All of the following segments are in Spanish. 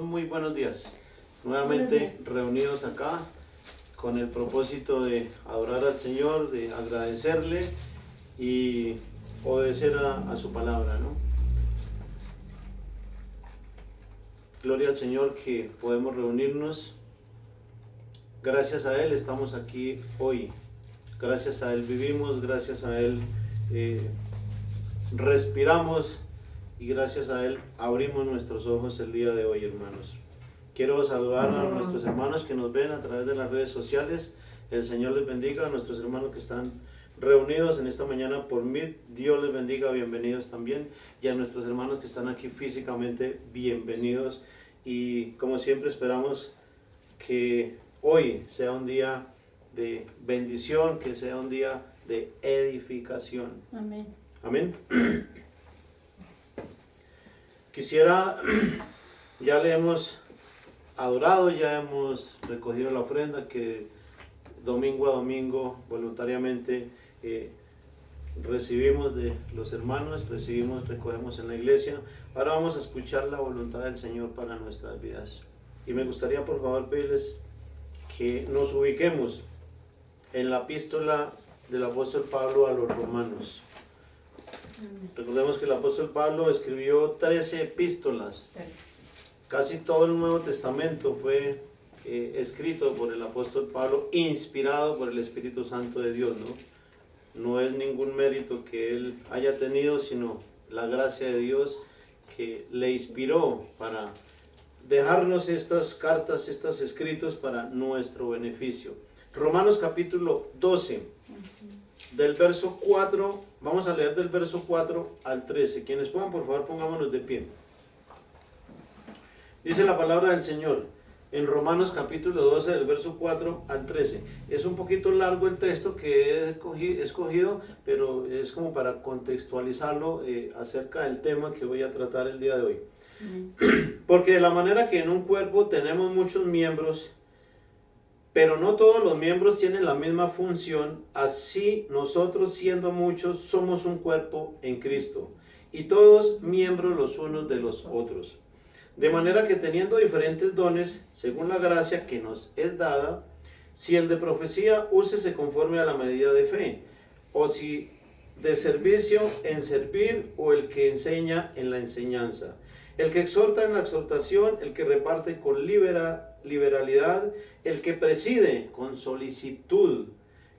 Muy buenos días, nuevamente reunidos acá con el propósito de adorar al Señor, de agradecerle y obedecer a su palabra, ¿no? Gloria al Señor que podemos reunirnos. Gracias a Él estamos aquí hoy, gracias a Él vivimos, gracias a Él respiramos y gracias a Él abrimos nuestros ojos el día de hoy, hermanos. Quiero saludar a nuestros hermanos que nos ven a través de las redes sociales. El Señor les bendiga. A nuestros hermanos que están reunidos en esta mañana por mí, Dios les bendiga, bienvenidos también. Y a nuestros hermanos que están aquí físicamente, bienvenidos. Y como siempre esperamos que hoy sea un día de bendición, que sea un día de edificación. Amén. Amén. Quisiera, ya le hemos adorado, ya hemos recogido la ofrenda que domingo a domingo voluntariamente recibimos de los hermanos, recogemos en la iglesia. Ahora vamos a escuchar la voluntad del Señor para nuestras vidas. Y me gustaría por favor pedirles que nos ubiquemos en la epístola del apóstol Pablo a los romanos. Recordemos que el apóstol Pablo escribió 13 epístolas. Casi todo el Nuevo Testamento fue escrito por el apóstol Pablo, inspirado por el Espíritu Santo de Dios, ¿no? No es ningún mérito que él haya tenido, sino la gracia de Dios que le inspiró para dejarnos estas cartas, estos escritos para nuestro beneficio. Romanos capítulo 12, del verso 4, vamos a leer del verso 4 al 13. Quienes puedan, por favor, pongámonos de pie. Dice la palabra del Señor en Romanos capítulo 12 del verso 4 al 13. Es un poquito largo el texto que he escogido, pero es como para contextualizarlo acerca del tema que voy a tratar el día de hoy. Porque de la manera que en un cuerpo tenemos muchos miembros, pero no todos los miembros tienen la misma función, así nosotros siendo muchos somos un cuerpo en Cristo, y todos miembros los unos de los otros. De manera que teniendo diferentes dones, según la gracia que nos es dada, si el de profecía, úsese conforme a la medida de fe, o si de servicio en servir, o el que enseña en la enseñanza, el que exhorta en la exhortación, el que reparte con liberalidad, el que preside con solicitud,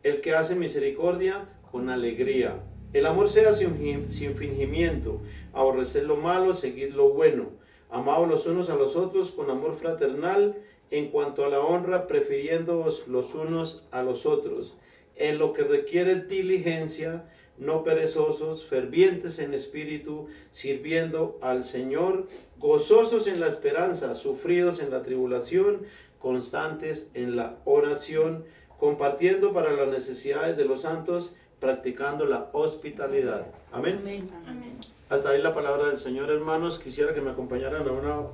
el que hace misericordia con alegría. El amor sea sin fingimiento, aborreced lo malo, seguid lo bueno. Amaos los unos a los otros con amor fraternal, en cuanto a la honra, prefiriéndoos los unos a los otros. En lo que requiere diligencia, no perezosos, fervientes en espíritu, sirviendo al Señor, gozosos en la esperanza, sufridos en la tribulación, constantes en la oración, compartiendo para las necesidades de los santos, practicando la hospitalidad. Amén. Amén. Amén. Hasta ahí la palabra del Señor, hermanos. Quisiera que me acompañaran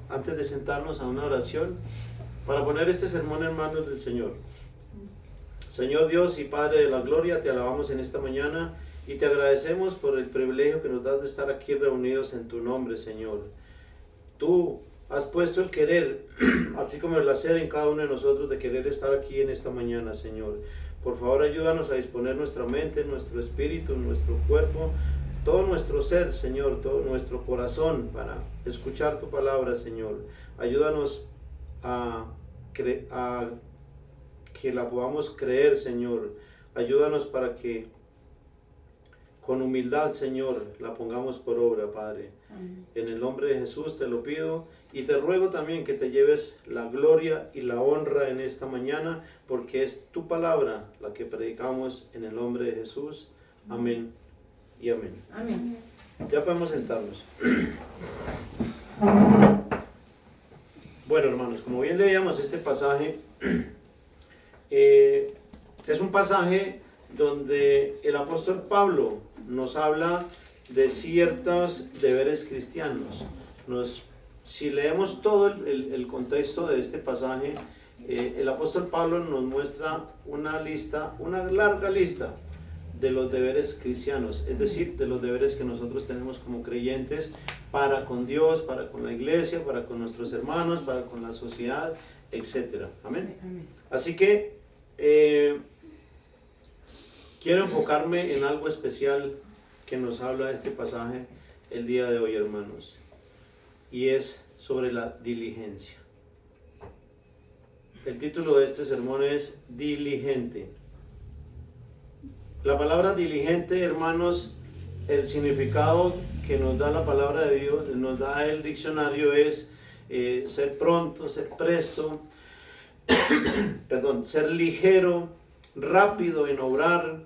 antes de sentarnos a una oración para poner este sermón en manos del Señor. Señor Dios y Padre de la gloria, te alabamos en esta mañana y te agradecemos por el privilegio que nos das de estar aquí reunidos en tu nombre, Señor. Tú has puesto el querer, así como el hacer en cada uno de nosotros de querer estar aquí en esta mañana, Señor. Por favor, ayúdanos a disponer nuestra mente, nuestro espíritu, nuestro cuerpo, todo nuestro ser, Señor, todo nuestro corazón para escuchar tu palabra, Señor. Ayúdanos a que la podamos creer, Señor. Ayúdanos para que con humildad, Señor, la pongamos por obra, Padre. Amén. En el nombre de Jesús te lo pido y te ruego también que te lleves la gloria y la honra en esta mañana, porque es tu palabra la que predicamos en el nombre de Jesús. Amén y amén. Amén. Ya podemos sentarnos. Bueno, hermanos, como bien leíamos este pasaje, es un pasaje donde el apóstol Pablo nos habla de ciertos deberes cristianos. Si leemos todo el contexto de este pasaje, el apóstol Pablo nos muestra una larga lista de los deberes cristianos, es decir, de los deberes que nosotros tenemos como creyentes para con Dios, para con la iglesia, para con nuestros hermanos, para con la sociedad, etc. Amén. Así que quiero enfocarme en algo especial que nos habla este pasaje el día de hoy, hermanos, y es sobre la diligencia. El título de este sermón es diligente. La palabra diligente, hermanos, el significado que nos da la palabra de Dios, nos da el diccionario, es ser pronto, ser presto, perdón, ser ligero, rápido en obrar,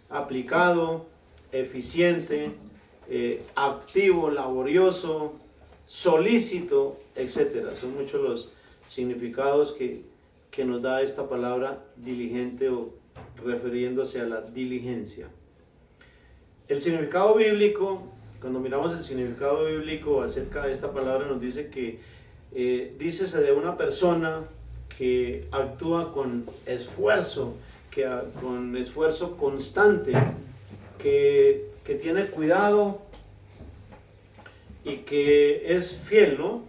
aplicado, eficiente, activo, laborioso, solícito, etc. Son muchos los significados que nos da esta palabra diligente o refiriéndose a la diligencia. El significado bíblico, cuando miramos el significado bíblico acerca de esta palabra, nos dice que dícese de una persona que actúa con esfuerzo, con esfuerzo constante, que tiene cuidado y que es fiel, ¿no?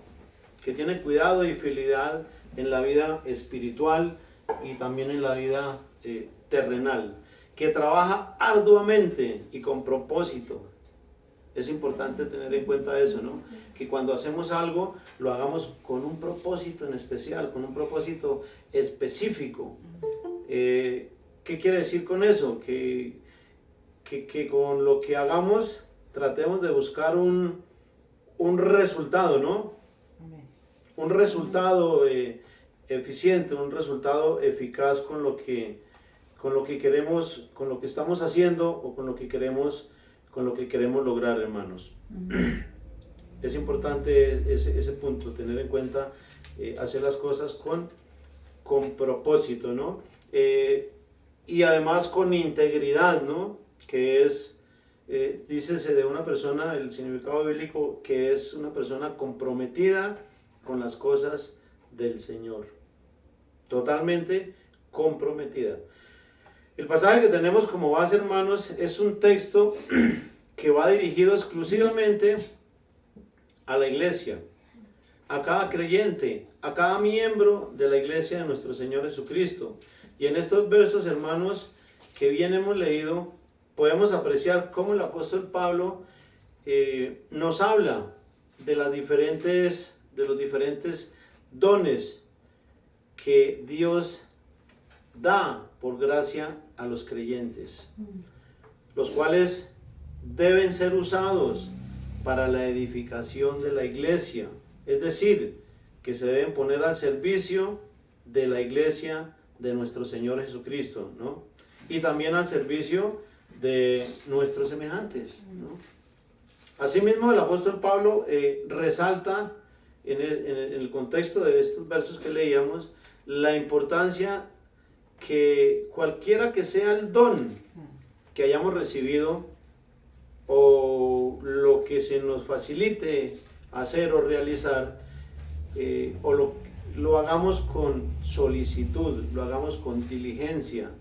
Que tiene cuidado y fidelidad en la vida espiritual y también en la vida terrenal, que trabaja arduamente y con propósito. Es importante tener en cuenta eso, ¿no? Que cuando hacemos algo, lo hagamos con un propósito en especial, con un propósito específico. ¿Qué quiere decir con eso? Que con lo que hagamos tratemos de buscar un resultado, ¿no? Un resultado eficiente, un resultado eficaz con lo que queremos, con lo que estamos haciendo o con lo que queremos lograr, hermanos. Es importante ese punto, tener en cuenta, hacer las cosas con propósito, ¿no? Y además con integridad, ¿no? Que es, dícese de una persona, el significado bíblico, que es una persona comprometida con las cosas del Señor. Totalmente comprometida. El pasaje que tenemos como base, hermanos, es un texto que va dirigido exclusivamente a la iglesia, a cada creyente, a cada miembro de la iglesia de nuestro Señor Jesucristo. Y en estos versos, hermanos, que bien hemos leído, podemos apreciar cómo el apóstol Pablo nos habla de los diferentes dones que Dios da por gracia a los creyentes, los cuales deben ser usados para la edificación de la iglesia, es decir, que se deben poner al servicio de la iglesia de nuestro Señor Jesucristo, ¿no? Y también al servicio de nuestros semejantes, ¿no? Asimismo, el apóstol Pablo resalta en el contexto de estos versos que leíamos la importancia que cualquiera que sea el don que hayamos recibido o lo que se nos facilite hacer o realizar, lo hagamos con solicitud, lo hagamos con diligencia,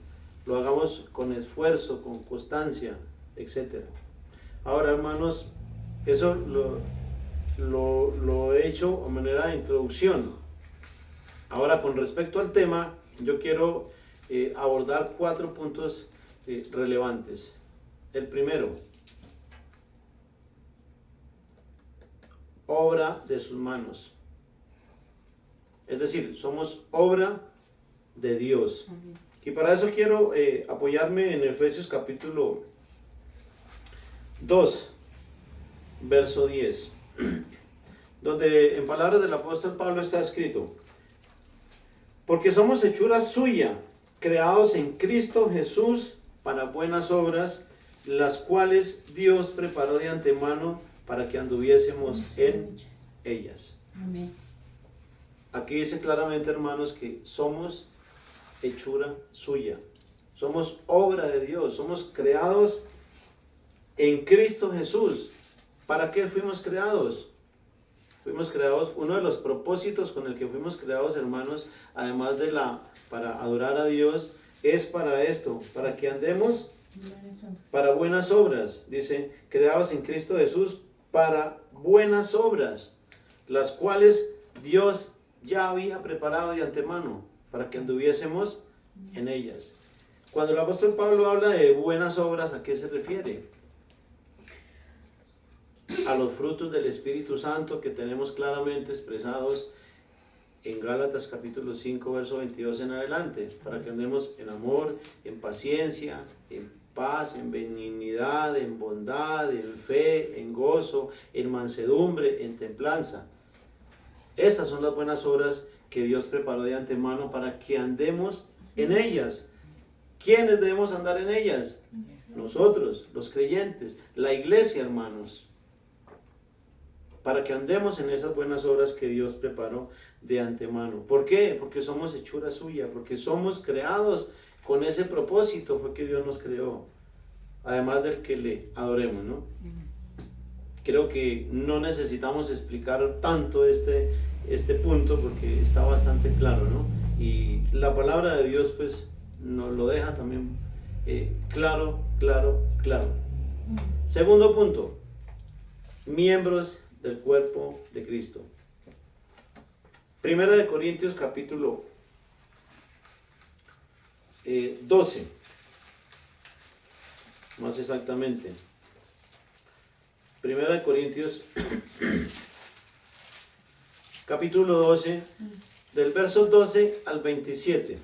lo hagamos con esfuerzo, con constancia, etc. Ahora, hermanos, eso lo he hecho a manera de introducción. Ahora, con respecto al tema, yo quiero abordar 4 puntos relevantes. El primero, obra de sus manos. Es decir, somos obra de Dios. Y para eso quiero apoyarme en Efesios capítulo 2, verso 10, donde en palabras del apóstol Pablo está escrito: porque somos hechura suya, creados en Cristo Jesús para buenas obras, las cuales Dios preparó de antemano para que anduviésemos en ellas. Amén. Aquí dice claramente, hermanos, que somos hechura suya, somos obra de Dios, somos creados en Cristo Jesús. ¿Para qué fuimos creados? Fuimos creados, uno de los propósitos con el que fuimos creados, hermanos, además para adorar a Dios, es para esto, para que andemos para buenas obras. Dice, creados en Cristo Jesús para buenas obras, las cuales Dios ya había preparado de antemano para que anduviésemos en ellas. Cuando el apóstol Pablo habla de buenas obras, ¿a qué se refiere? A los frutos del Espíritu Santo que tenemos claramente expresados en Gálatas capítulo 5, verso 22 en adelante, para que andemos en amor, en paciencia, en paz, en benignidad, en bondad, en fe, en gozo, en mansedumbre, en templanza. Esas son las buenas obras que Dios preparó de antemano para que andemos en ellas. ¿Quiénes debemos andar en ellas? Nosotros, los creyentes, la iglesia, hermanos. Para que andemos en esas buenas obras que Dios preparó de antemano. ¿Por qué? Porque somos hechura suya, porque somos creados con ese propósito, fue que Dios nos creó. Además del que le adoremos, ¿no? Creo que no necesitamos explicar tanto este punto porque está bastante claro, ¿no? Y la palabra de Dios pues nos lo deja también claro. Segundo punto, miembros del cuerpo de Cristo. Primera de Corintios capítulo 12, más exactamente. Primera de Corintios capítulo 12, del verso 12 al 27.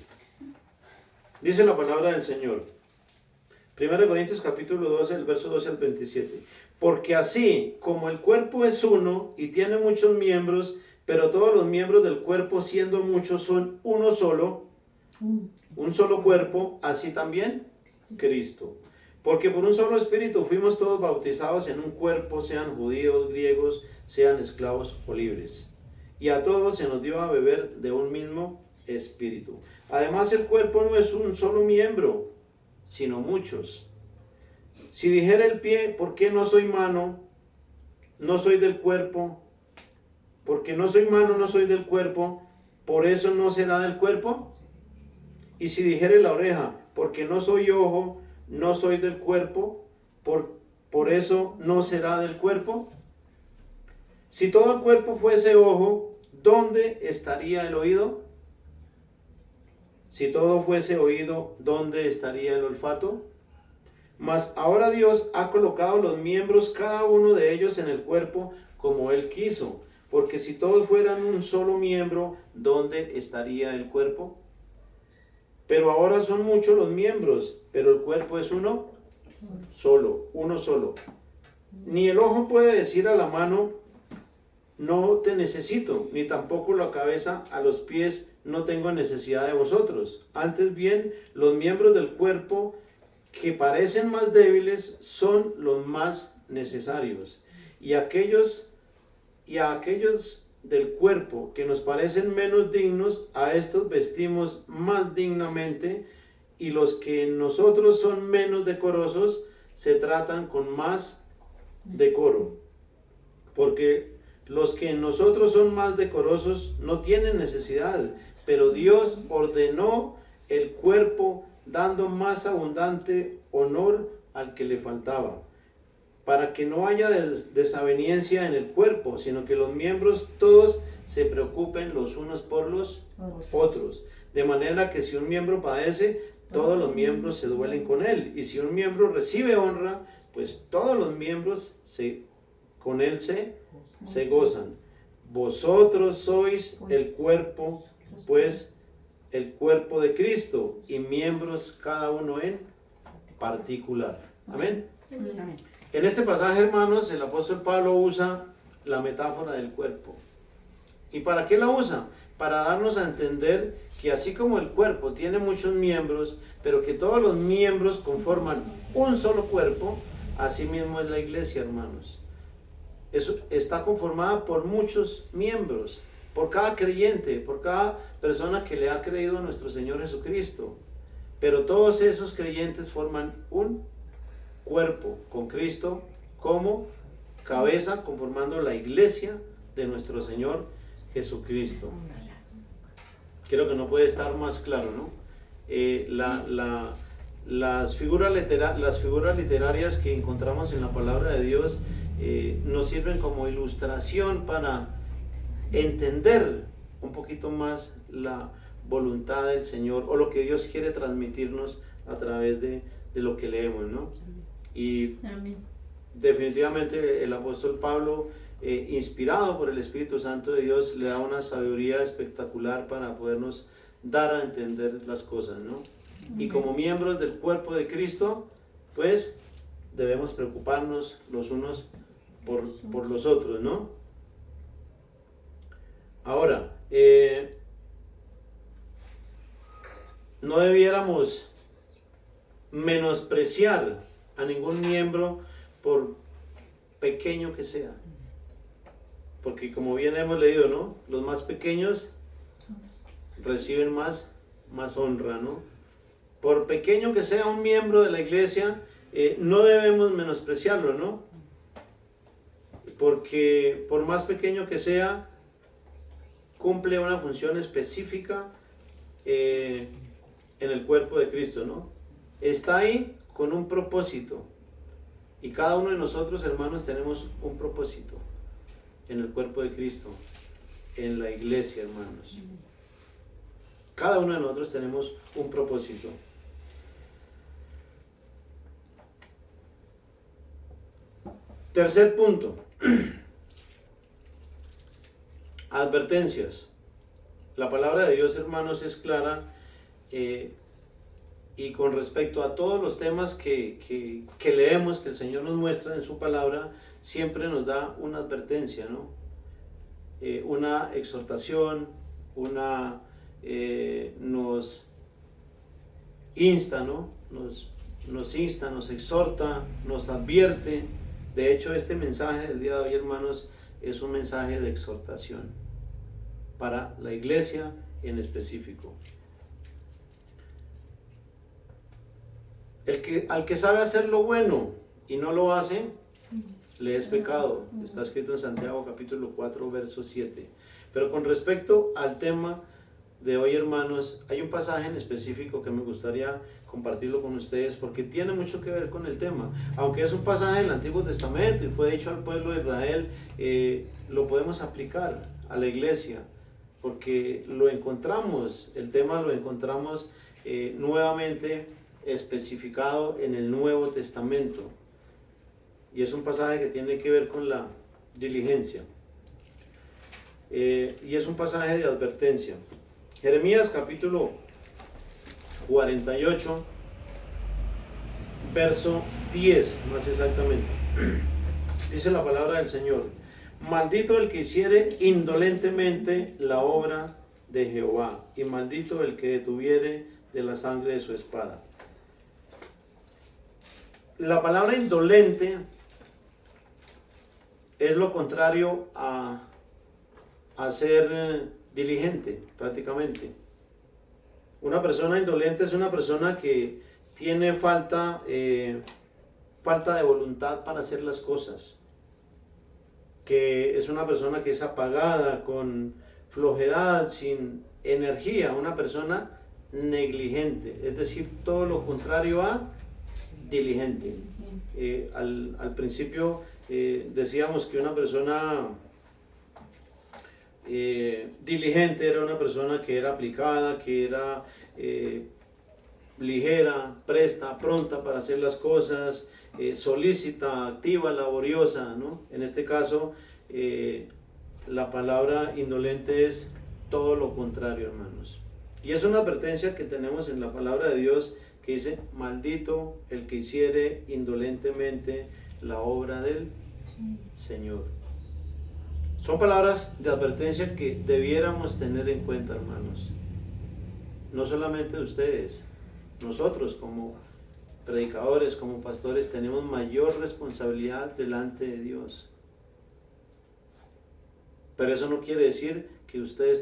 Dice la palabra del Señor. Primera de Corintios capítulo 12, del verso 12 al 27. Porque así como el cuerpo es uno y tiene muchos miembros, pero todos los miembros del cuerpo, siendo muchos, son uno solo, un solo cuerpo, así también Cristo. Porque por un solo espíritu fuimos todos bautizados en un cuerpo, sean judíos, griegos, sean esclavos o libres. Y a todos se nos dio a beber de un mismo espíritu. Además, el cuerpo no es un solo miembro, sino muchos. Si dijera el pie, ¿por qué no soy mano? No soy del cuerpo. Porque no soy mano, no soy del cuerpo. ¿Por eso no será del cuerpo? Y si dijere la oreja, porque no soy ojo, no soy del cuerpo, por eso no será del cuerpo. Si todo el cuerpo fuese ojo, ¿dónde estaría el oído? Si todo fuese oído, ¿dónde estaría el olfato? Mas ahora Dios ha colocado los miembros, cada uno de ellos, en el cuerpo como Él quiso. Porque si todos fueran un solo miembro, ¿dónde estaría el cuerpo? Pero ahora son muchos los miembros, pero el cuerpo es uno solo. Ni el ojo puede decir a la mano, no te necesito, ni tampoco la cabeza a los pies, no tengo necesidad de vosotros. Antes bien, los miembros del cuerpo que parecen más débiles son los más necesarios. Y a aquellos del cuerpo que nos parecen menos dignos, a estos vestimos más dignamente, y los que en nosotros son menos decorosos se tratan con más decoro. Porque los que en nosotros son más decorosos no tienen necesidad, pero Dios ordenó el cuerpo dando más abundante honor al que le faltaba, para que no haya desaveniencia en el cuerpo, sino que los miembros todos se preocupen los unos por los otros. De manera que si un miembro padece, todos los miembros se duelen con él. Y si un miembro recibe honra, pues todos los miembros con él se gozan. Vosotros sois el cuerpo, pues el cuerpo de Cristo, y miembros cada uno en particular. Amén. Amén. En este pasaje, hermanos, el apóstol Pablo usa la metáfora del cuerpo. ¿Y para qué la usa? Para darnos a entender que así como el cuerpo tiene muchos miembros, pero que todos los miembros conforman un solo cuerpo, así mismo es la iglesia, hermanos. Eso está conformada por muchos miembros, por cada creyente, por cada persona que le ha creído a nuestro Señor Jesucristo. Pero todos esos creyentes forman un cuerpo con Cristo como cabeza, conformando la iglesia de nuestro Señor Jesucristo. Creo que no puede estar más claro, ¿no? Las figuras literarias que encontramos en la palabra de Dios nos sirven como ilustración para entender un poquito más la voluntad del Señor o lo que Dios quiere transmitirnos a través de lo que leemos, ¿no? Y Amén. definitivamente el apóstol Pablo, inspirado por el Espíritu Santo de Dios, le da una sabiduría espectacular para podernos dar a entender las cosas, ¿no? Y como miembros del cuerpo de Cristo, pues debemos preocuparnos los unos por los otros, ¿no? Ahora, no debiéramos menospreciar a ningún miembro por pequeño que sea, porque como bien hemos leído, ¿no? Los más pequeños reciben más honra, ¿no? Por pequeño que sea un miembro de la iglesia, no debemos menospreciarlo, ¿no? Porque por más pequeño que sea, cumple una función específica en el cuerpo de Cristo, ¿no? Está ahí con un propósito. Y cada uno de nosotros, hermanos, tenemos un propósito en el cuerpo de Cristo, en la iglesia, hermanos. Cada uno de nosotros tenemos un propósito. Tercer punto. Advertencias. La palabra de Dios, hermanos, es clara y con respecto a todos los temas que leemos, que el Señor nos muestra en su palabra, siempre nos da una advertencia, ¿no? Una exhortación, nos insta, ¿no? Nos insta, nos exhorta, nos advierte. De hecho, este mensaje del día de hoy, hermanos, es un mensaje de exhortación para la iglesia en específico. Al que sabe hacer lo bueno y no lo hace, le es pecado. Está escrito en Santiago capítulo 4, verso 7. Pero con respecto al tema de hoy, hermanos, hay un pasaje en específico que me gustaría compartirlo con ustedes porque tiene mucho que ver con el tema. Aunque es un pasaje del Antiguo Testamento y fue dicho al pueblo de Israel, lo podemos aplicar a la iglesia porque lo encontramos, el tema lo encontramos nuevamente especificado en el Nuevo Testamento. Y es un pasaje que tiene que ver con la diligencia. Y es un pasaje de advertencia. Jeremías capítulo 48, verso 10, más exactamente. Dice la palabra del Señor: maldito el que hiciere indolentemente la obra de Jehová, y maldito el que detuviere de la sangre de su espada. La palabra indolente es lo contrario a ser diligente, prácticamente. Una persona indolente es una persona que tiene falta de voluntad para hacer las cosas, que es una persona que es apagada, con flojedad, sin energía, una persona negligente, es decir, todo lo contrario a diligente. Al principio decíamos que una persona diligente era una persona que era aplicada, que era ligera, presta, pronta para hacer las cosas, solícita, activa, laboriosa, ¿no? En este caso, la palabra indolente es todo lo contrario, hermanos. Y es una advertencia que tenemos en la palabra de Dios que dice: maldito el que hiciere indolentemente la obra del Señor. Son palabras de advertencia que debiéramos tener en cuenta, hermanos. No solamente ustedes, nosotros como predicadores, como pastores, tenemos mayor responsabilidad delante de Dios. Pero eso no quiere decir que ustedes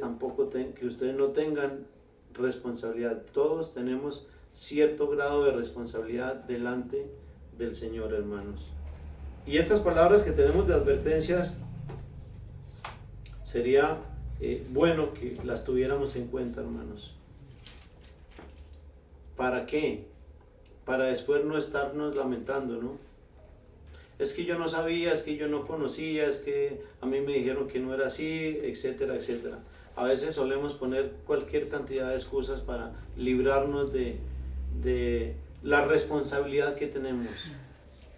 que ustedes no tengan responsabilidad. Todos tenemos cierto grado de responsabilidad delante del Señor, hermanos. Y estas palabras que tenemos de advertencias, sería bueno que las tuviéramos en cuenta, hermanos. ¿Para qué? Para después no estarnos lamentando, ¿no? es que yo no sabía, es que yo no conocía, es que a mí me dijeron que no era así, etcétera, etcétera. A veces solemos poner cualquier cantidad de excusas para librarnos de la responsabilidad que tenemos,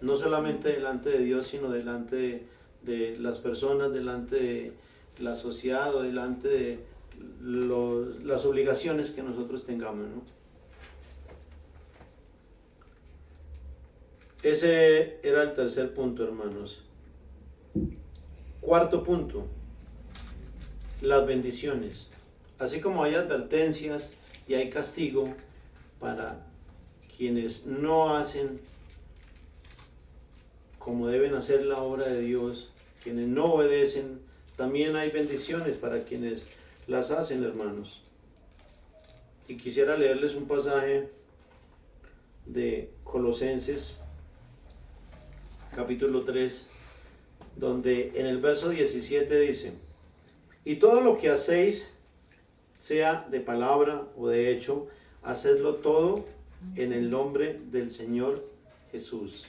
no solamente delante de Dios, sino delante de las personas, delante de la sociedad o delante de las obligaciones que nosotros tengamos, ¿no? Ese era el tercer punto, hermanos. Cuarto punto, las bendiciones. Así como hay advertencias y hay castigo para quienes no hacen como deben hacer la obra de Dios, quienes no obedecen, también hay bendiciones para quienes las hacen, hermanos. Y quisiera leerles un pasaje de Colosenses, capítulo 3, donde en el verso 17 dice: y todo lo que hacéis, sea de palabra o de hecho, hacedlo todo en el nombre del Señor Jesús,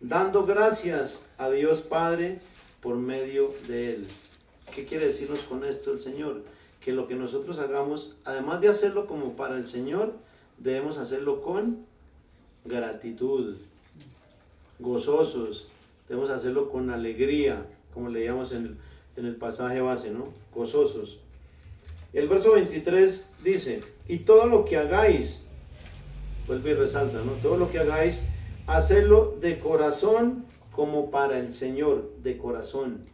dando gracias a Dios Padre por medio de Él. ¿Qué quiere decirnos con esto el Señor? Que lo que nosotros hagamos, además de hacerlo como para el Señor, debemos hacerlo con gratitud, gozosos, debemos hacerlo con alegría, como leíamos en el pasaje base, ¿no? Gozosos. El verso 23 dice: y todo lo que hagáis, vuelve y resalta, ¿no? Todo lo que hagáis, hacedlo de corazón como para el Señor, de corazón,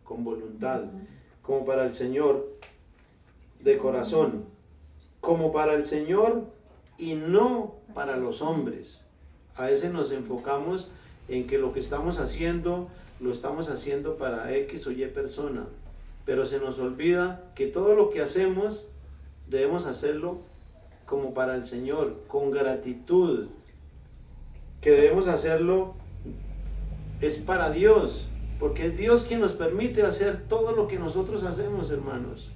con voluntad, como para el Señor, de corazón, como para el Señor y no para los hombres. A veces nos enfocamos en que lo que estamos haciendo, lo estamos haciendo para X o Y persona, pero se nos olvida que todo lo que hacemos debemos hacerlo como para el Señor, con gratitud, que debemos hacerlo es para Dios, porque es Dios quien nos permite hacer todo lo que nosotros hacemos, hermanos.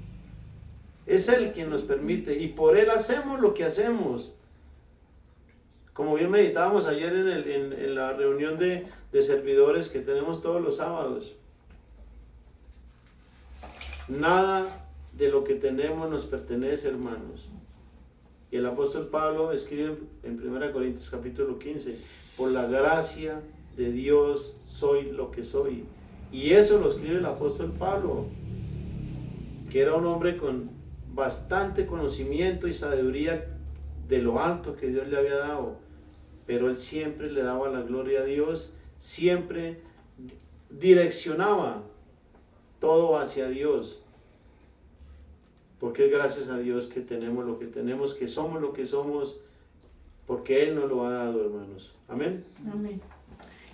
Es Él quien nos permite y por Él hacemos lo que hacemos. Como bien meditábamos ayer en la reunión de servidores que tenemos todos los sábados. Nada de lo que tenemos nos pertenece, hermanos. Y el apóstol Pablo escribe en 1 Corintios capítulo 15: por la gracia de Dios soy lo que soy. Y eso lo escribe el apóstol Pablo, que era un hombre con bastante conocimiento y sabiduría de lo alto que Dios le había dado, pero él siempre le daba la gloria a Dios, siempre direccionaba todo hacia Dios, porque es gracias a Dios que tenemos lo que tenemos, que somos lo que somos, porque Él nos lo ha dado, hermanos. Amén. Amén.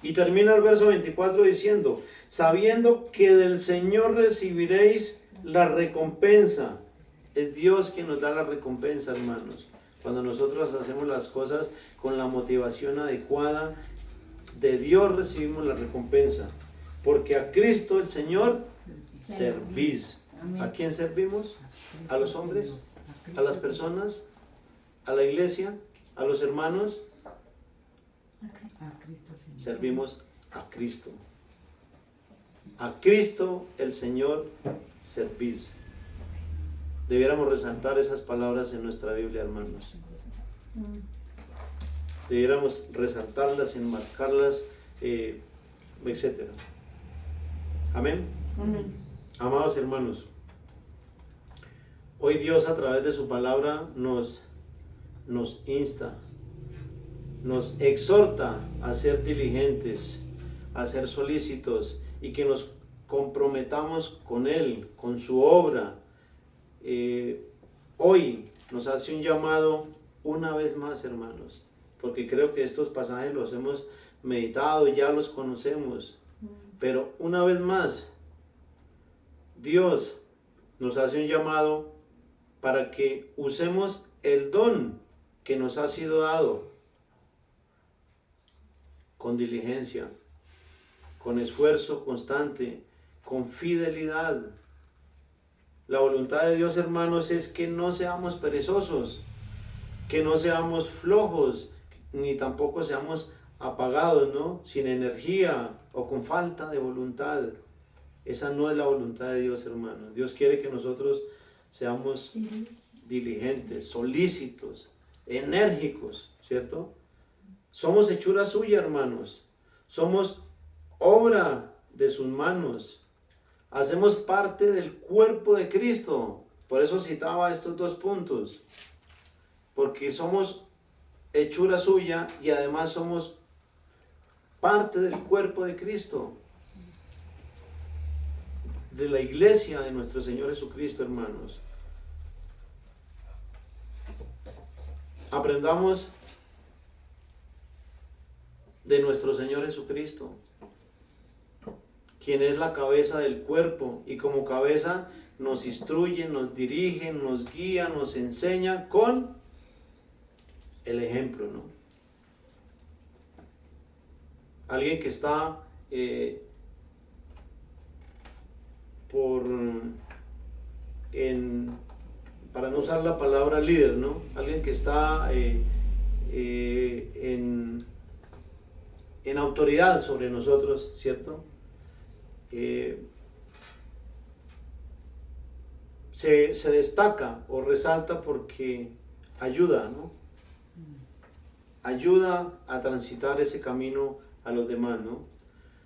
Y termina el verso 24 diciendo: sabiendo que del Señor recibiréis la recompensa. Es Dios quien nos da la recompensa, hermanos. Cuando nosotros hacemos las cosas con la motivación adecuada, de Dios recibimos la recompensa. Porque a Cristo el Señor servís. ¿A quién servimos? ¿A los hombres? ¿A las personas? ¿A la iglesia? ¿A los hermanos? Servimos a Cristo. A Cristo el Señor servís. Debiéramos resaltar esas palabras en nuestra Biblia, hermanos. Debiéramos resaltarlas, enmarcarlas, etc. Amén. Amén. Amados hermanos, hoy Dios a través de su palabra nos insta, nos exhorta a ser diligentes, a ser solícitos y que nos comprometamos con Él, con su obra. Hoy nos hace un llamado una vez más, hermanos, porque creo que estos pasajes los hemos meditado y ya los conocemos, pero una vez más Dios nos hace un llamado para que usemos el don que nos ha sido dado con diligencia, con esfuerzo constante, con fidelidad. La voluntad de Dios, hermanos, es que no seamos perezosos, que no seamos flojos, ni tampoco seamos apagados, ¿no? Sin energía o con falta de voluntad. Esa no es la voluntad de Dios, hermanos. Dios quiere que nosotros seamos diligentes, solícitos, enérgicos, ¿cierto? Somos hechura suya, hermanos. Somos obra de sus manos. Hacemos parte del cuerpo de Cristo. Por eso citaba estos dos puntos. Porque somos hechura suya y además somos parte del cuerpo de Cristo. De la iglesia de nuestro Señor Jesucristo, hermanos. Aprendamos de nuestro Señor Jesucristo, quien es la cabeza del cuerpo, y como cabeza nos instruye, nos dirige, nos guía, nos enseña con el ejemplo, ¿no? Alguien que está para no usar la palabra líder, ¿no? Alguien que está en autoridad sobre nosotros, ¿cierto? Se destaca o resalta porque ayuda, ¿no? Ayuda a transitar ese camino a los demás, ¿no?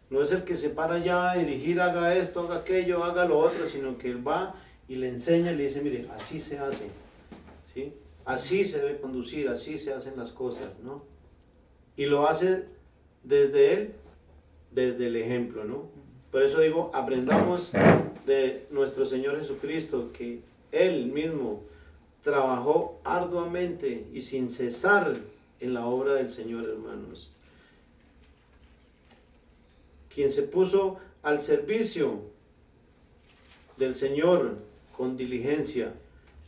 No es el que se para ya a dirigir, haga esto, haga aquello, haga lo otro, sino que él va y le enseña y le dice, mire, así se hace, ¿sí? Así se debe conducir, así se hacen las cosas, ¿no? Y lo hace desde él, desde el ejemplo, ¿no? Por eso digo, aprendamos de nuestro Señor Jesucristo, que Él mismo trabajó arduamente y sin cesar en la obra del Señor, hermanos. Quien se puso al servicio del Señor con diligencia,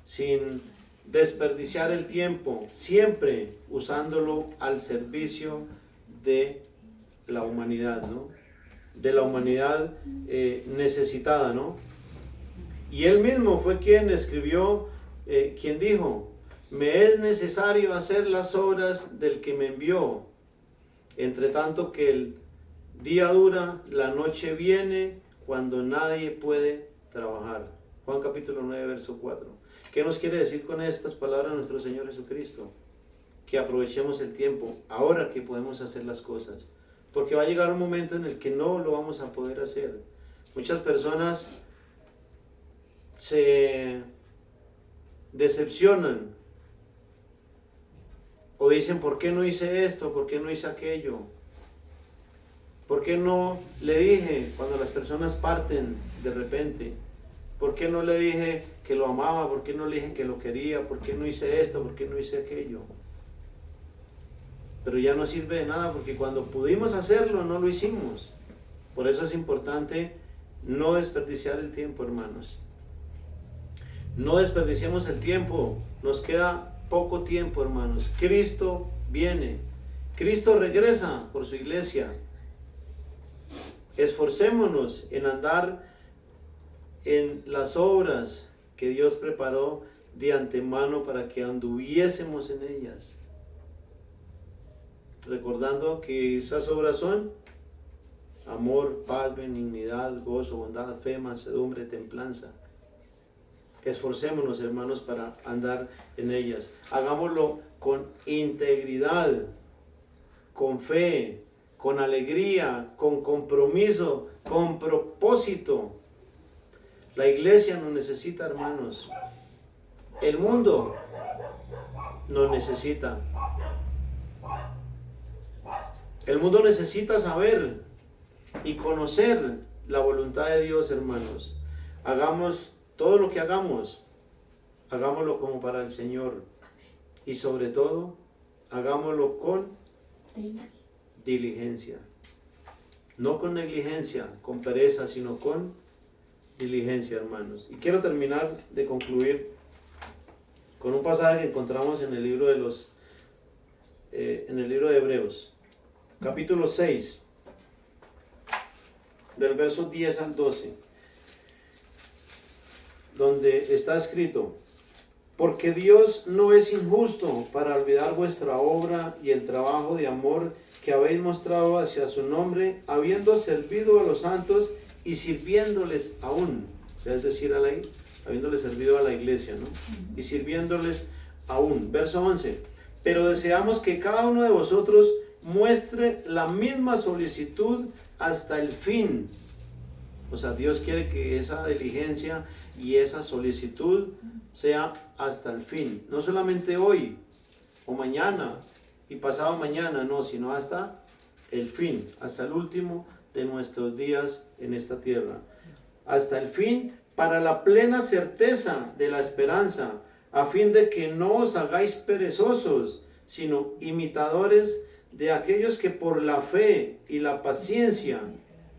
sin desperdiciar el tiempo, siempre usándolo al servicio de la humanidad, ¿no? De la humanidad necesitada, ¿no? Y él mismo fue quien escribió, quien dijo, me es necesario hacer las obras del que me envió, entre tanto que el día dura, la noche viene, cuando nadie puede trabajar. Juan capítulo 9, verso 4. ¿Qué nos quiere decir con estas palabras nuestro Señor Jesucristo? Que aprovechemos el tiempo, ahora que podemos hacer las cosas. Porque va a llegar un momento en el que no lo vamos a poder hacer. Muchas personas se decepcionan o dicen, ¿por qué no hice esto? ¿Por qué no hice aquello? ¿Por qué no le dije cuando las personas parten de repente? ¿Por qué no le dije que lo amaba? ¿Por qué no le dije que lo quería? ¿Por qué no hice esto? ¿Por qué no hice aquello? Pero ya no sirve de nada porque cuando pudimos hacerlo no lo hicimos. Por eso es importante no desperdiciar el tiempo, hermanos. No desperdiciemos el tiempo. Nos queda poco tiempo, hermanos. Cristo viene. Cristo regresa por su iglesia. Esforcémonos en andar en las obras que Dios preparó de antemano para que anduviésemos en ellas. Recordando que esas obras son amor, paz, benignidad, gozo, bondad, fe, mansedumbre, templanza. Esforcémonos, hermanos, para andar en ellas. Hagámoslo con integridad, con fe, con alegría, con compromiso, con propósito. La iglesia nos necesita, hermanos. El mundo nos necesita. El mundo necesita saber y conocer la voluntad de Dios, hermanos. Hagamos todo lo que hagamos, hagámoslo como para el Señor. Y sobre todo, hagámoslo con diligencia. No con negligencia, con pereza, sino con diligencia, hermanos. Y quiero terminar de concluir con un pasaje que encontramos en el libro de Hebreos. Capítulo 6, del verso 10 al 12, donde está escrito, Porque Dios no es injusto para olvidar vuestra obra y el trabajo de amor que habéis mostrado hacia su nombre, habiendo servido a los santos y sirviéndoles aún. O sea, es decir, habiéndoles servido a la iglesia, ¿no? Y sirviéndoles aún. Verso 11. Pero deseamos que cada uno de vosotros muestre la misma solicitud hasta el fin. O sea, Dios quiere que esa diligencia y esa solicitud sea hasta el fin. No solamente hoy o mañana y pasado mañana, no, sino hasta el fin, hasta el último de nuestros días en esta tierra. Hasta el fin, para la plena certeza de la esperanza, a fin de que no os hagáis perezosos, sino imitadores de aquellos que por la fe y la paciencia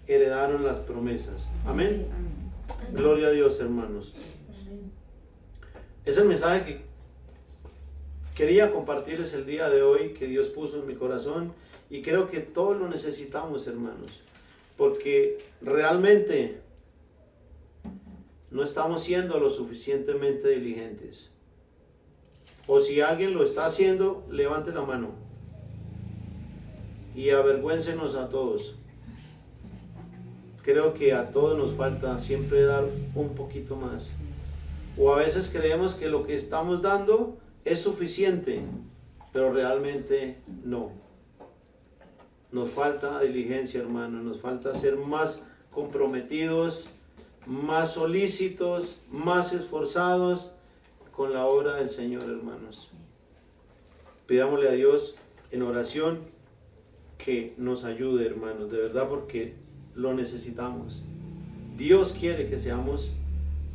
heredaron las promesas. Amén. Gloria a Dios, hermanos. Es el mensaje que quería compartirles el día de hoy, que Dios puso en mi corazón, y creo que todos lo necesitamos, hermanos, porque realmente no estamos siendo lo suficientemente diligentes. O si alguien lo está haciendo, levante la mano y avergüéncenos a todos. Creo que a todos nos falta siempre dar un poquito más. O a veces creemos que lo que estamos dando es suficiente, pero realmente no. Nos falta diligencia, hermano. Nos falta ser más comprometidos, más solícitos, más esforzados con la obra del Señor, hermanos. Pidámosle a Dios en oración que nos ayude, hermanos, de verdad, porque lo necesitamos. Dios quiere que seamos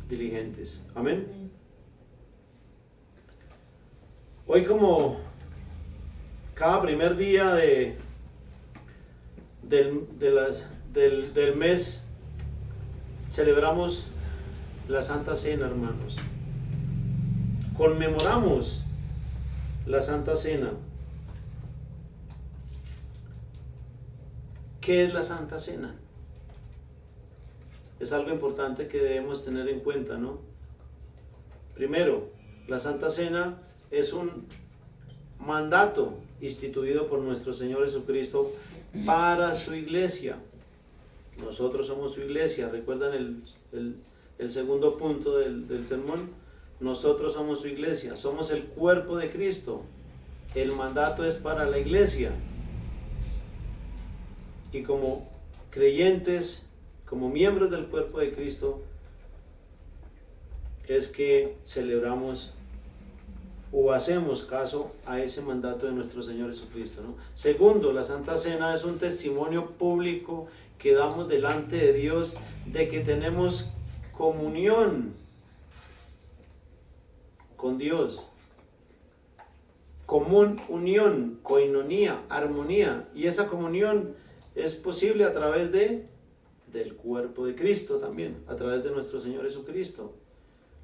diligentes. Amén. Hoy, como cada primer día del mes, celebramos la Santa Cena, hermanos. Conmemoramos la Santa Cena. ¿Qué es la Santa Cena? Es algo importante que debemos tener en cuenta, ¿no? Primero, la Santa Cena es un mandato instituido por nuestro Señor Jesucristo para su iglesia. Nosotros somos su iglesia. ¿Recuerdan el segundo punto del sermón? Nosotros somos su iglesia, somos el cuerpo de Cristo. El mandato es para la iglesia. Y como creyentes, como miembros del cuerpo de Cristo, es que celebramos o hacemos caso a ese mandato de nuestro Señor Jesucristo, ¿no? Segundo, la Santa Cena es un testimonio público que damos delante de Dios de que tenemos comunión con Dios. Común unión, coinonía, armonía. Y esa comunión es posible a través del cuerpo de Cristo también, a través de nuestro Señor Jesucristo.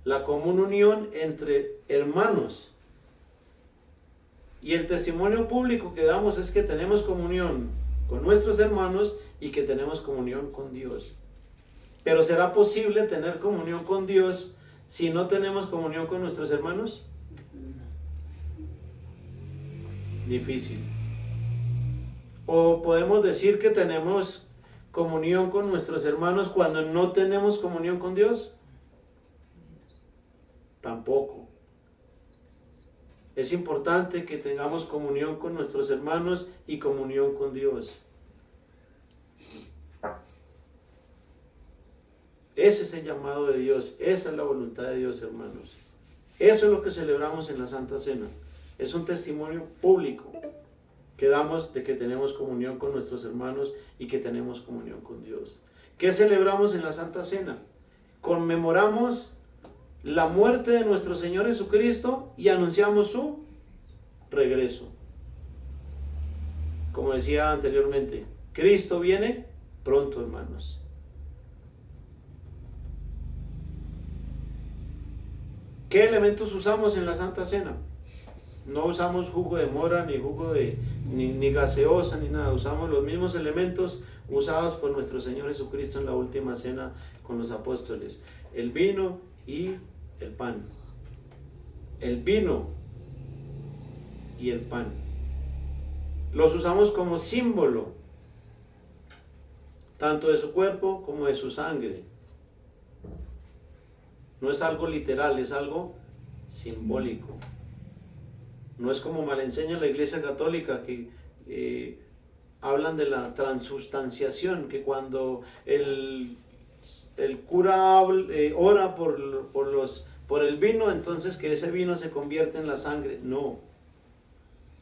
La común unión entre hermanos. Y el testimonio público que damos es que tenemos comunión con nuestros hermanos y que tenemos comunión con Dios. Pero ¿será posible tener comunión con Dios si no tenemos comunión con nuestros hermanos? Difícil. ¿O podemos decir que tenemos comunión con nuestros hermanos cuando no tenemos comunión con Dios? Tampoco. Es importante que tengamos comunión con nuestros hermanos y comunión con Dios. Ese es el llamado de Dios, esa es la voluntad de Dios, hermanos. Eso es lo que celebramos en la Santa Cena. Es un testimonio público que damos de que tenemos comunión con nuestros hermanos y que tenemos comunión con Dios. ¿Qué celebramos en la Santa Cena? Conmemoramos la muerte de nuestro Señor Jesucristo y anunciamos su regreso. Como decía anteriormente, Cristo viene pronto, hermanos. ¿Qué elementos usamos en la Santa Cena? No usamos jugo de mora, ni jugo ni gaseosa, ni nada. Usamos los mismos elementos usados por nuestro Señor Jesucristo en la última cena con los apóstoles. El vino y el pan. el vino y el pan. Los usamos como símbolo, tanto de su cuerpo como de su sangre. No es algo literal, es algo simbólico. No es como mal enseña la Iglesia Católica, que hablan de la transustanciación, que cuando el cura ora por el vino, entonces que ese vino se convierte en la sangre. No.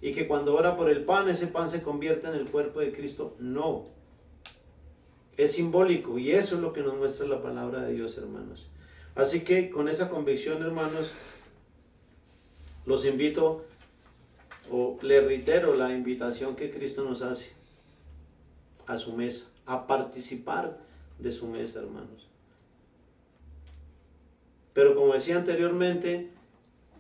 Y que cuando ora por el pan, ese pan se convierte en el cuerpo de Cristo. No. Es simbólico, y eso es lo que nos muestra la palabra de Dios, hermanos. Así que con esa convicción, hermanos, los invito, o les reitero la invitación que Cristo nos hace a su mesa, a participar de su mesa, hermanos. Pero como decía anteriormente,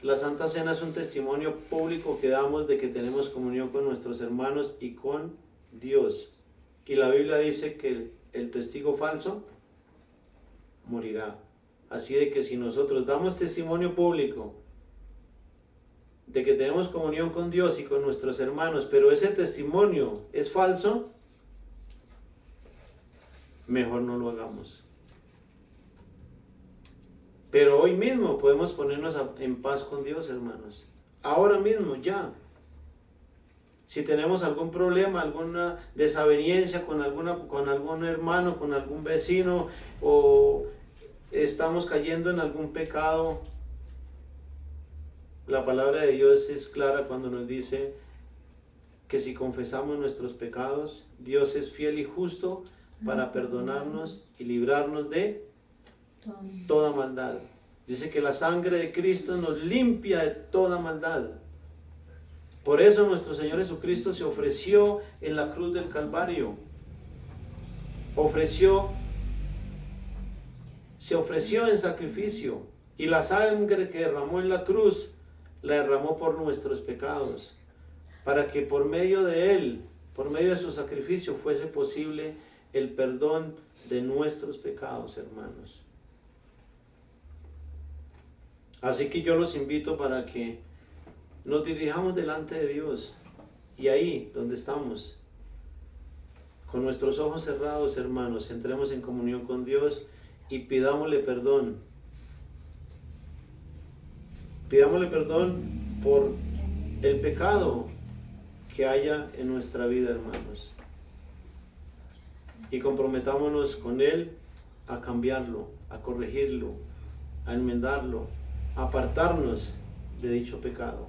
la Santa Cena es un testimonio público que damos de que tenemos comunión con nuestros hermanos y con Dios. Y la Biblia dice que el testigo falso morirá. Así de que si nosotros damos testimonio público de que tenemos comunión con Dios y con nuestros hermanos, pero ese testimonio es falso, mejor no lo hagamos. Pero hoy mismo podemos ponernos en paz con Dios, hermanos. Ahora mismo, ya. Si tenemos algún problema, alguna desaveniencia con algún hermano, con algún vecino, o estamos cayendo en algún pecado, la palabra de Dios es clara cuando nos dice que si confesamos nuestros pecados, Dios es fiel y justo para perdonarnos y librarnos de toda maldad. Dice que la sangre de Cristo nos limpia de toda maldad. Por eso nuestro Señor Jesucristo se ofreció en la cruz del Calvario. Se ofreció en sacrificio. Y la sangre que derramó en la cruz, la derramó por nuestros pecados. Para que por medio de Él, por medio de su sacrificio, fuese posible el perdón de nuestros pecados, hermanos. Así que yo los invito para que nos dirijamos delante de Dios, y ahí donde estamos, con nuestros ojos cerrados, hermanos, entremos en comunión con Dios y pidámosle perdón. Pidámosle perdón por el pecado que haya en nuestra vida, hermanos. Y comprometámonos con Él a cambiarlo, a corregirlo, a enmendarlo, a apartarnos de dicho pecado.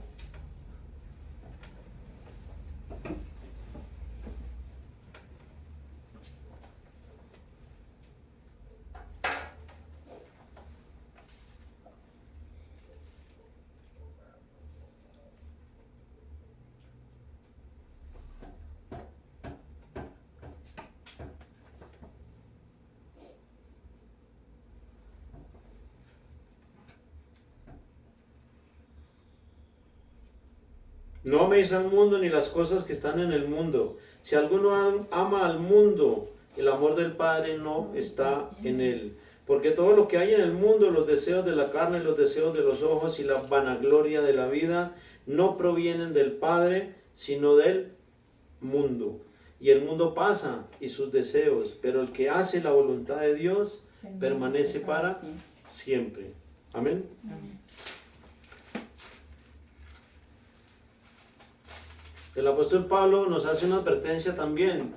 No améis al mundo ni las cosas que están en el mundo. Si alguno ama al mundo, el amor del Padre no está en él. Porque todo lo que hay en el mundo, los deseos de la carne, los deseos de los ojos y la vanagloria de la vida, no provienen del Padre, sino del mundo. Y el mundo pasa y sus deseos, pero el que hace la voluntad de Dios permanece para siempre. Amén. Amén. El apóstol Pablo nos hace una advertencia también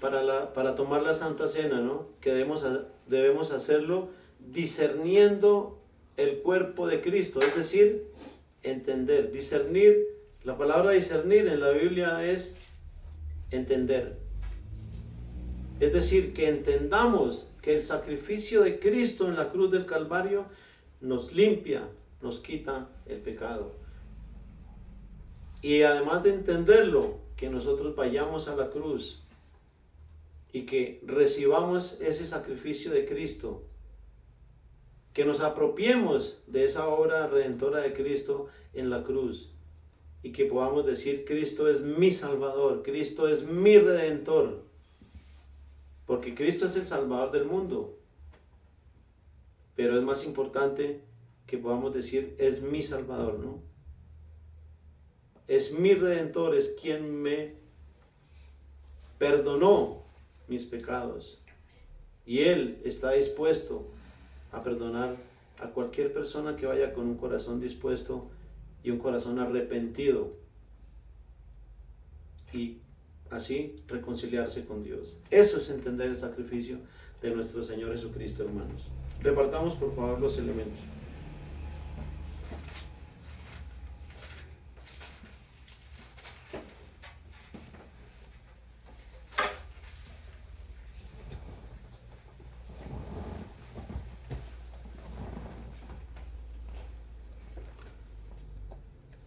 para tomar la Santa Cena, ¿no? Que debemos hacerlo discerniendo el cuerpo de Cristo, es decir, entender, discernir. La palabra discernir en la Biblia es entender. Es decir, que entendamos que el sacrificio de Cristo en la cruz del Calvario nos limpia, nos quita el pecado. Y además de entenderlo, que nosotros vayamos a la cruz y que recibamos ese sacrificio de Cristo, que nos apropiemos de esa obra redentora de Cristo en la cruz y que podamos decir: Cristo es mi Salvador, Cristo es mi Redentor, porque Cristo es el Salvador del mundo. Pero es más importante que podamos decir, es mi Salvador, ¿no? Es mi Redentor, es quien me perdonó mis pecados. Y Él está dispuesto a perdonar a cualquier persona que vaya con un corazón dispuesto y un corazón arrepentido. Y así reconciliarse con Dios. Eso es entender el sacrificio de nuestro Señor Jesucristo, hermanos. Repartamos por favor los elementos.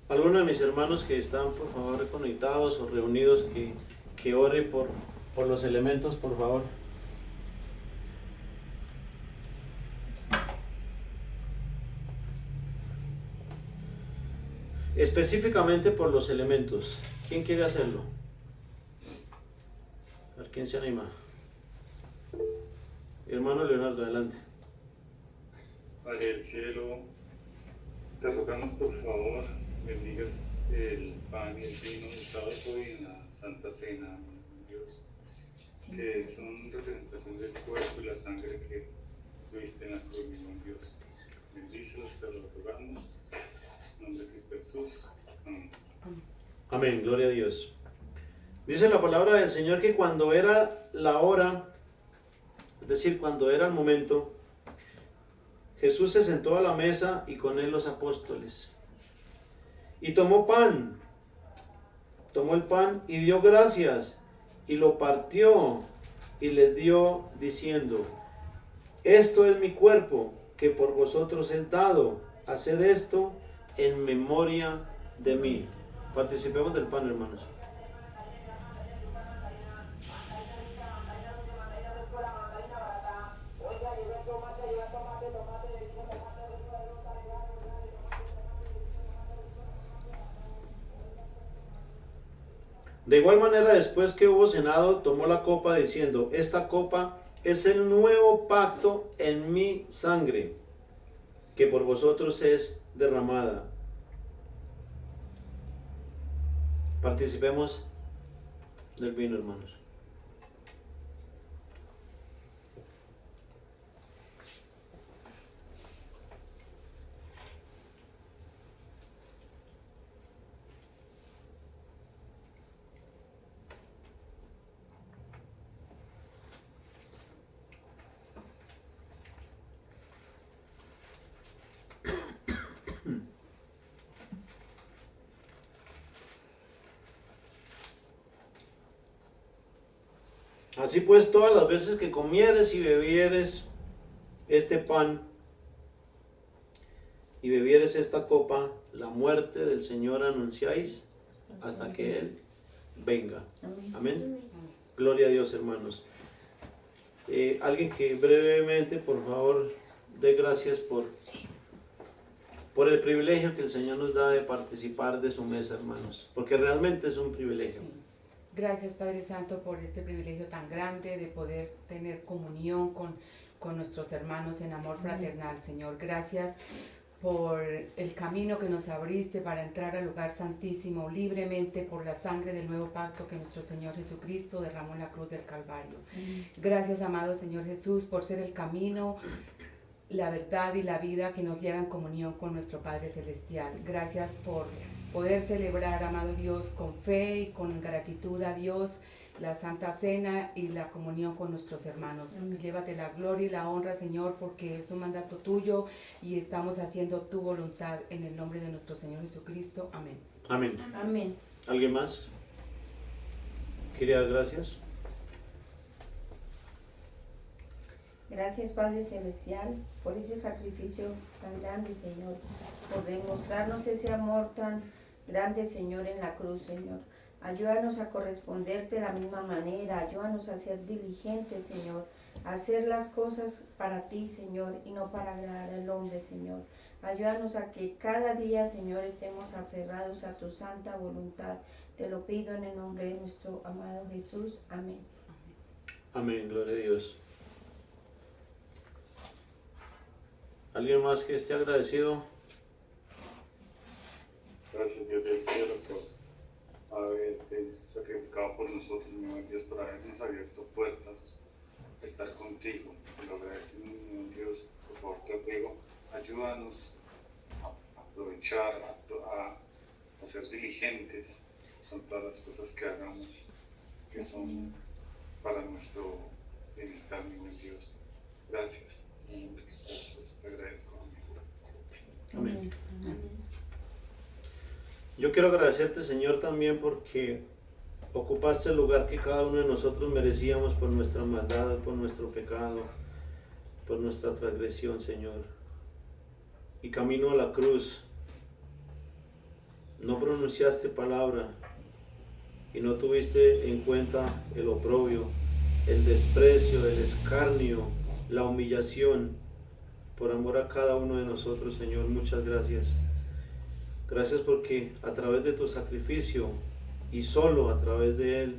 Alguno de mis hermanos que están por favor conectados o reunidos, que ore por los elementos, por favor. Específicamente por los elementos. ¿Quién quiere hacerlo? A ver, ¿quién se anima? Hermano Leonardo, adelante. Padre del cielo, te rogamos por favor, bendigas el pan y el vino usados hoy en la Santa Cena, Dios, Sí. que son representación del cuerpo y la sangre que tuviste en la cruz, mi buen Dios. Bendícelos, te lo rogamos, en nombre de Cristo Jesús. Amén. Amén, gloria a Dios. Dice la palabra del Señor que cuando era la hora, es decir, cuando era el momento, Jesús se sentó a la mesa y con él los apóstoles. Y tomó el pan y dio gracias y lo partió y les dio diciendo, esto es mi cuerpo que por vosotros es dado, haced esto en memoria de mí. Participemos del pan, hermanos. De igual manera, después que hubo cenado, tomó la copa diciendo, esta copa es el nuevo pacto en mi sangre, que por vosotros es derramada. Participemos del vino, hermanos. Así pues, todas las veces que comieres y bebieres este pan y bebieres esta copa, la muerte del Señor anunciáis hasta que Él venga. Amén. Gloria a Dios, hermanos. Alguien que brevemente, por favor, dé gracias por el privilegio que el Señor nos da de participar de su mesa, hermanos, porque realmente es un privilegio. Sí. Gracias, Padre Santo, por este privilegio tan grande de poder tener comunión con nuestros hermanos en amor fraternal, Señor. Gracias por el camino que nos abriste para entrar al lugar santísimo libremente por la sangre del nuevo pacto que nuestro Señor Jesucristo derramó en la cruz del Calvario. Gracias, amado Señor Jesús, por ser el camino, la verdad y la vida que nos lleva en comunión con nuestro Padre Celestial. Gracias por poder celebrar, amado Dios, con fe y con gratitud a Dios, la Santa Cena y la comunión con nuestros hermanos. Llévate la gloria y la honra, Señor, porque es un mandato tuyo y estamos haciendo tu voluntad en el nombre de nuestro Señor Jesucristo. Amén. Amén. Amén. ¿Alguien más quiere dar gracias? Gracias, Padre Celestial, por ese sacrificio tan grande, Señor, por demostrarnos ese amor tan grande, Señor, en la cruz, Señor. Ayúdanos a corresponderte de la misma manera, ayúdanos a ser diligentes, Señor, a hacer las cosas para ti, Señor, y no para agradar al hombre, Señor. Ayúdanos a que cada día, Señor, estemos aferrados a tu santa voluntad. Te lo pido en el nombre de nuestro amado Jesús. Amén. Amén, gloria a Dios. ¿Alguien más que esté agradecido? Gracias Dios del cielo por haberte sacrificado por nosotros, mi buen Dios, por habernos abierto puertas, estar contigo. Te lo agradecemos, mi buen Dios, por favor te ruego, ayúdanos a aprovechar, a ser diligentes con todas las cosas que hagamos, que son para nuestro bienestar, mi buen Dios. Gracias, en el nombre de Cristo Jesús, te agradezco, amén. Amén. Amén. Yo quiero agradecerte, Señor, también porque ocupaste el lugar que cada uno de nosotros merecíamos por nuestra maldad, por nuestro pecado, por nuestra transgresión, Señor. Y camino a la cruz, no pronunciaste palabra y no tuviste en cuenta el oprobio, el desprecio, el escarnio, la humillación, por amor a cada uno de nosotros, Señor. Muchas gracias. Gracias porque a través de tu sacrificio y solo a través de él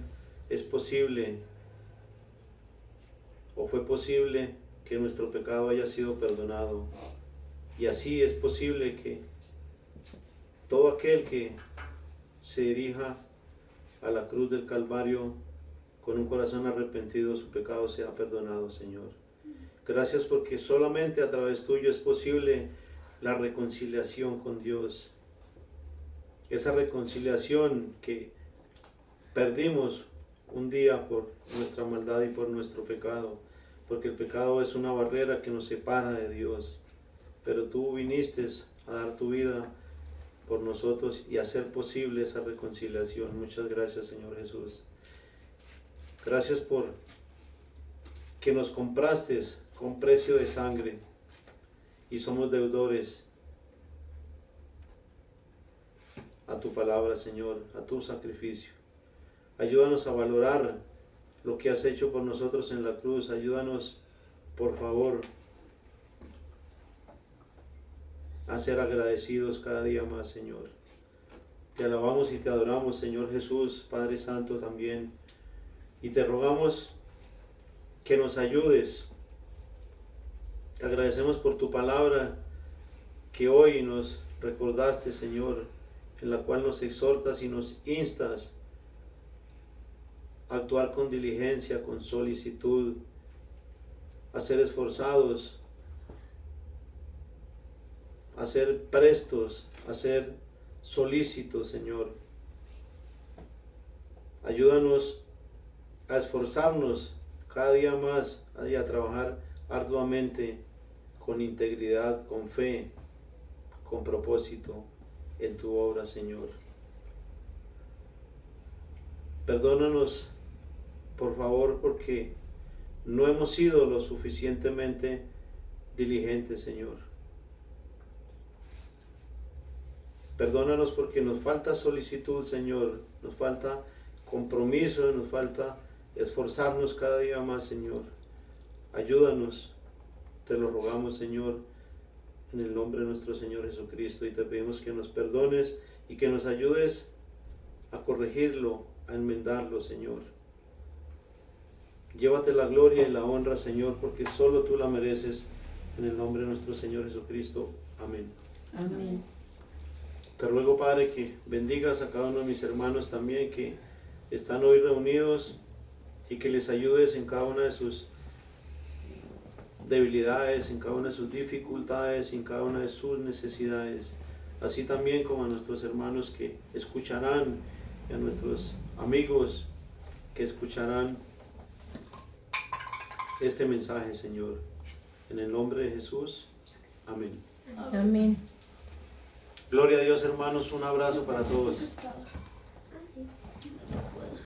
es posible o fue posible que nuestro pecado haya sido perdonado. Y así es posible que todo aquel que se dirija a la cruz del Calvario con un corazón arrepentido, su pecado sea perdonado, Señor. Gracias porque solamente a través tuyo es posible la reconciliación con Dios. Esa reconciliación que perdimos un día por nuestra maldad y por nuestro pecado, porque el pecado es una barrera que nos separa de Dios, pero tú viniste a dar tu vida por nosotros y hacer posible esa reconciliación. Muchas gracias, Señor Jesús. Gracias por que nos compraste con precio de sangre y somos deudores a tu palabra, Señor, a tu sacrificio. Ayúdanos a valorar lo que has hecho por nosotros en la cruz. Ayúdanos, por favor, a ser agradecidos cada día más, Señor. Te alabamos y te adoramos, Señor Jesús, Padre Santo también. Y te rogamos que nos ayudes. Te agradecemos por tu palabra que hoy nos recordaste, Señor, en la cual nos exhortas y nos instas a actuar con diligencia, con solicitud, a ser esforzados, a ser prestos, a ser solícitos, Señor. Ayúdanos a esforzarnos cada día más y a trabajar arduamente, con integridad, con fe, con propósito en tu obra, Señor. Perdónanos, por favor, porque no hemos sido lo suficientemente diligentes, Señor. Perdónanos porque nos falta solicitud, Señor, nos falta compromiso, nos falta esforzarnos cada día más, Señor. Ayúdanos, te lo rogamos, Señor, en el nombre de nuestro Señor Jesucristo, y te pedimos que nos perdones y que nos ayudes a corregirlo, a enmendarlo, Señor. Llévate la gloria y la honra, Señor, porque solo tú la mereces, en el nombre de nuestro Señor Jesucristo. Amén. Amén. Te ruego, Padre, que bendigas a cada uno de mis hermanos también que están hoy reunidos y que les ayudes en cada una de sus debilidades, en cada una de sus dificultades, en cada una de sus necesidades. Así también como a nuestros hermanos que escucharán y a nuestros amigos que escucharán este mensaje, Señor. En el nombre de Jesús. Amén. Amén. Gloria a Dios, hermanos. Un abrazo para todos.